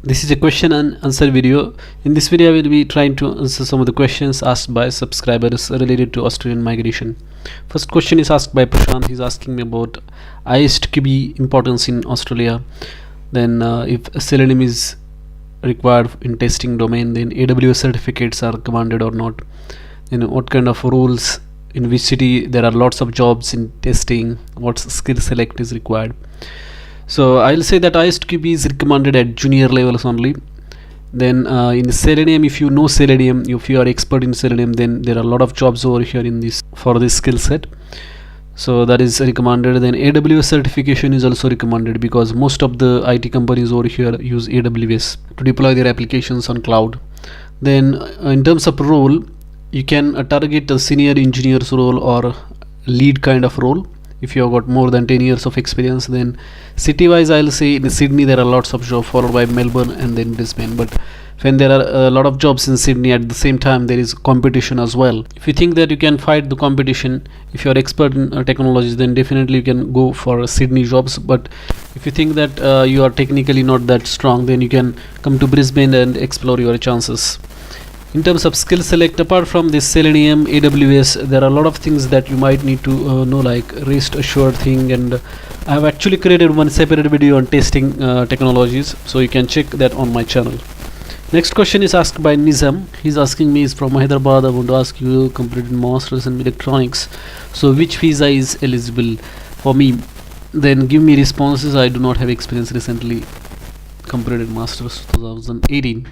This is a question and answer video. In this video, I will be trying to answer some of the questions asked by subscribers related to Australian migration. First question is asked by Prashant. He's asking me about ISTQB importance in Australia. Then if Selenium is required in testing domain, then AWS certificates are recommended or not. Then what kind of rules, in which city there are lots of jobs in testing, what skill select is required. So I'll say that ISTQB is recommended at junior levels only. Then in Selenium, if you know Selenium, if you are expert in Selenium, then there are a lot of jobs over here in this for this skill set. So that is recommended. Then AWS certification is also recommended because most of the IT companies over here use AWS to deploy their applications on cloud. Then in terms of role, you can target a senior engineer's role or lead kind of role. If you have got more than 10 years of experience, then city wise I'll say in Sydney there are lots of jobs, followed by Melbourne and then Brisbane. But when there are a lot of jobs in Sydney, at the same time there is competition as well. If you think that you can fight the competition, if you are expert in technologies, then definitely you can go for Sydney jobs. But if you think that you are technically not that strong, then you can come to Brisbane and explore your chances. In terms of skill select, apart from this Selenium, AWS, there are a lot of things that you might need to know, like rest assured thing, and I have actually created one separate video on testing technologies, so you can check that on my channel. Next question is asked by Nizam. He's asking me, is from Hyderabad. I want to ask you, completed masters in electronics, so which visa is eligible for me? Then give me responses. I do not have experience, recently completed masters 2018.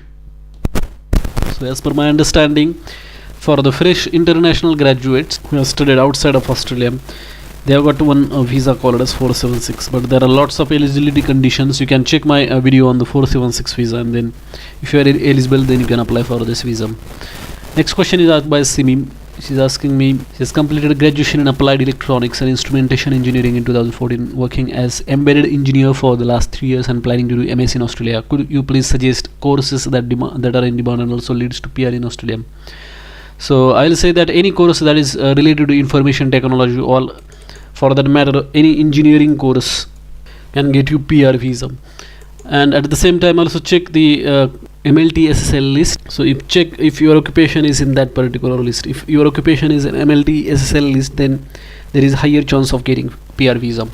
So as per my understanding, for the fresh international graduates who have studied outside of Australia, they have got one visa called as 476, but there are lots of eligibility conditions. You can check my video on the 476 visa, and then if you are eligible, then you can apply for this visa. Next question is asked by Simi. She's asking me, she has completed graduation in applied electronics and instrumentation engineering in 2014, working as embedded engineer for the last 3 years and planning to do MS in Australia. Could you please suggest courses that are in demand and also leads to PR in Australia? So I'll say that any course that is related to information technology, or for that matter any engineering course, can get you PR visa. And at the same time also check the MLT SSL list. So check if your occupation is in that particular list. If your occupation is an MLT SSL list, then there is higher chance of getting PR visa.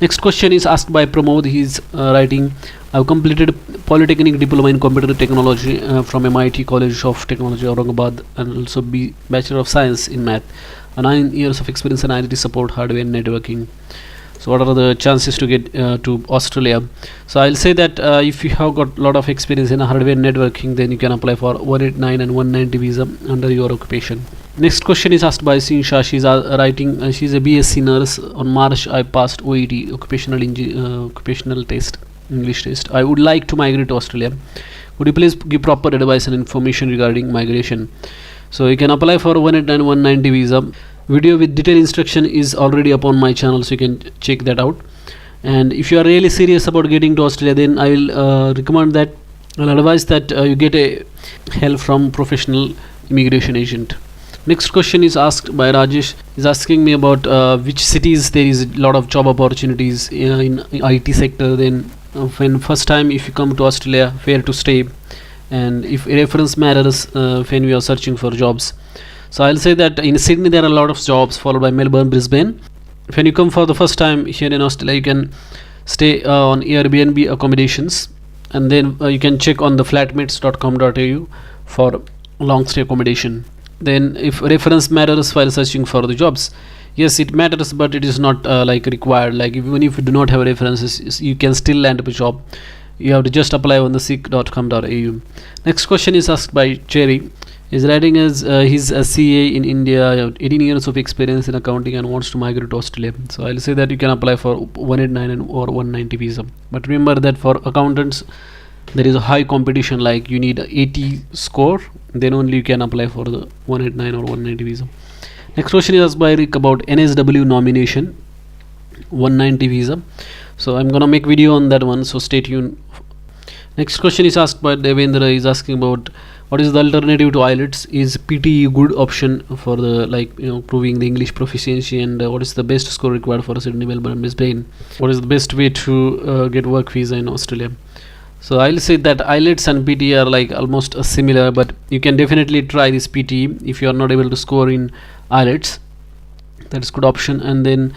Next question is asked by Pramod. He is writing, I've completed Polytechnic Diploma in Computer Technology from MIT College of Technology Aurangabad, and also Bachelor of Science in Math, 9 years of experience in IT support, hardware and networking. So what are the chances to get to Australia? So I'll say that if you have got a lot of experience in hardware networking, then you can apply for 189 and 190 visa under your occupation. Next question is asked by Sinsha. She's writing, she's a BSc nurse. On March I passed OET, occupational test, English test. I would like to migrate to Australia. Could you please give proper advice and information regarding migration? So you can apply for 189 190 visa. Video with detailed instruction is already up on my channel, so you can check that out. And if you are really serious about getting to Australia, then I will recommend that, I'll advise that you get a help from professional immigration agent. Next question is asked by Rajesh. He's asking me about which cities there is a lot of job opportunities in IT sector. Then when first time if you come to Australia, where to stay, and if reference matters when we are searching for jobs. So I'll say that in Sydney there are a lot of jobs, followed by Melbourne, Brisbane. When you come for the first time here in Australia, you can stay on Airbnb accommodations, and then you can check on the flatmates.com.au for long stay accommodation. Then if reference matters while searching for the jobs, yes, it matters, but it is not like required. Like even if you do not have references, you can still land up a job. You have to just apply on the seek.com.au. Next question is asked by Cherry. He's writing as he's a CA in India, 18 years of experience in accounting, and wants to migrate to Australia. So I'll say that you can apply for 189 or 190 visa. But remember that for accountants there is a high competition, like you need 80 score, then only you can apply for the 189 or 190 visa. Next question is asked by Rick about NSW nomination 190 visa. So I'm gonna make video on that one, so stay tuned. Next question is asked by Devendra. Is asking about what is the alternative to IELTS? Is PTE good option for the proving the English proficiency, and what is the best score required for Sydney, Melbourne, Brisbane? What is the best way to get work visa in Australia? So I'll say that IELTS and PTE are like almost similar, but you can definitely try this PTE if you are not able to score in IELTS. That's good option. And then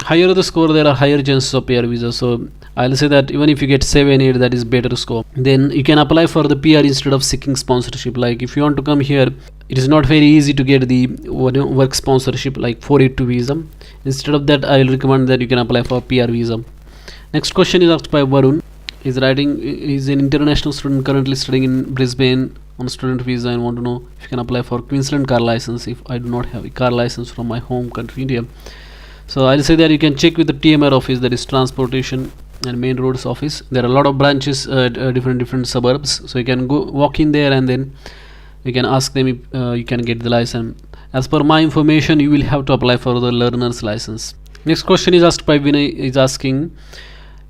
higher the score, there are higher chances of PR visa. So I'll say that even if you get 7-8, that is better score. Then you can apply for the PR instead of seeking sponsorship. Like if you want to come here, it is not very easy to get the work sponsorship like 482 visa. Instead of that, I will recommend that you can apply for PR visa. Next question is asked by Varun. He's an international student currently studying in Brisbane on a student visa and want to know if you can apply for Queensland car license if I do not have a car license from my home country India. So I'll say that you can check with the TMR office, that is Transportation and Main Roads office. There are a lot of branches at different suburbs, so you can go walk in there and then you can ask them if you can get the license. As per my information, you will have to apply for the learner's license. Next question is asked by Vinay. Is asking,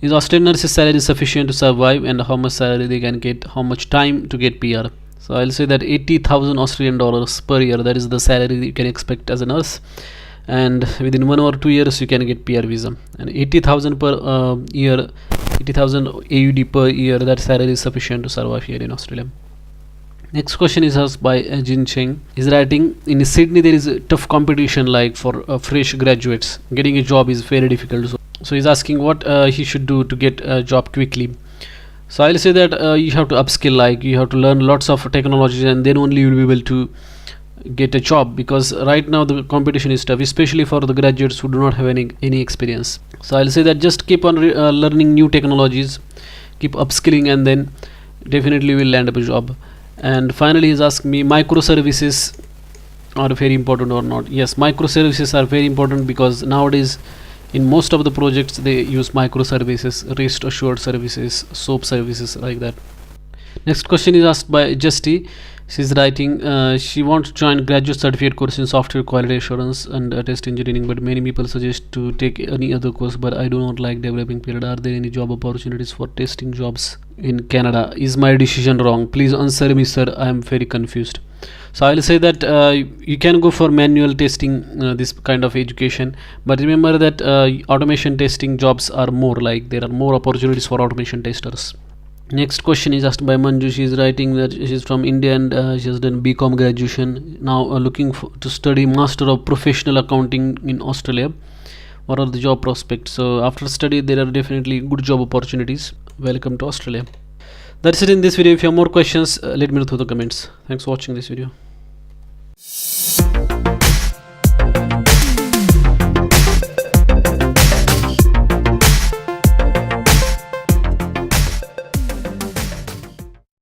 is Australian nurses' salary sufficient to survive, and how much salary they can get, how much time to get PR? So I'll say that 80,000 Australian dollars per year, that is the salary you can expect as a nurse, and within 1 or 2 years you can get PR visa. And 80,000 per year, 80,000 AUD per year, that salary is sufficient to survive here in Australia. Next question is asked by Jin Cheng. He's writing, in Sydney there is a tough competition like for fresh graduates. Getting a job is very difficult. So he's asking what he should do to get a job quickly. So I'll say that you have to upskill, like you have to learn lots of technologies, and then only you will be able to get a job, because right now the competition is tough, especially for the graduates who do not have any experience. So I'll say that just keep on learning new technologies, keep upskilling, and then definitely you will land up a job. And finally he's asking me, microservices are very important or not? Yes, microservices are very important, because nowadays in most of the projects they use microservices, rest assured services, SOAP services, like that. Next question is asked by Justy. She's writing, she wants to join graduate certificate course in software quality assurance and test engineering, but many people suggest to take any other course, but I do not like developing period. Are there any job opportunities for testing jobs in Canada? Is my decision wrong? Please answer me, sir. I am very confused. So I will say that you can go for manual testing, this kind of education, but remember that automation testing jobs are more, like there are more opportunities for automation testers. Next question is asked by Manju. She is writing that she is from India and she has done BCom graduation, now looking to study Master of Professional Accounting in Australia. What are the job prospects? So after study there are definitely good job opportunities. Welcome to Australia. That's it in this video. If you have more questions, let me know through the comments. Thanks for watching this video.